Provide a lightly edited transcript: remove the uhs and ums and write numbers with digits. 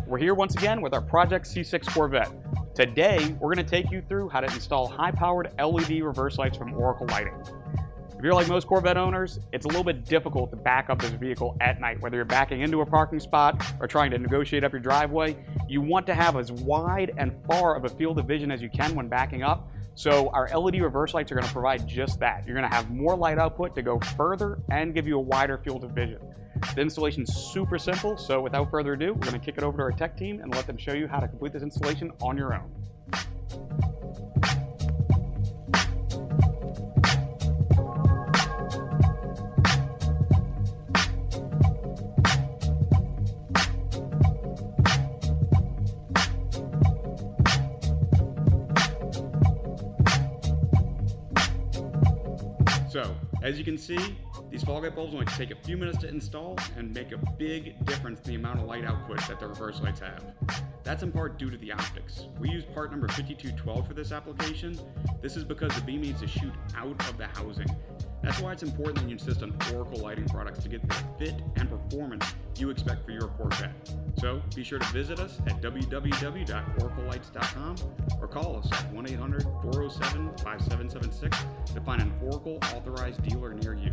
We're here once again with our Project C6 Corvette. Today, we're going to take you through how to install high-powered LED reverse lights from Oracle Lighting. If you're like most Corvette owners, it's a little bit difficult to back up this vehicle at night, whether you're backing into a parking spot or trying to negotiate up your driveway. You want to have as wide and far of a field of vision as you can when backing up. So our LED reverse lights are going to provide just that. You're going to have more light output to go further and give you a wider field of vision. The installation is super simple, so without further ado, we're going to kick it over to our tech team and let them show you how to complete this installation on your own. So, as you can see, these fog light bulbs only take a few minutes to install and make a big difference in the amount of light output that the reverse lights have. That's in part due to the optics. We use part number 5212 for this application. This is because the beam needs to shoot out of the housing. That's why it's important that you insist on Oracle Lighting products to get the fit and performance you expect for your Corvette. So be sure to visit us at www.oraclelights.com or call us at 1-800-407-5776 to find an Oracle authorized dealer near you.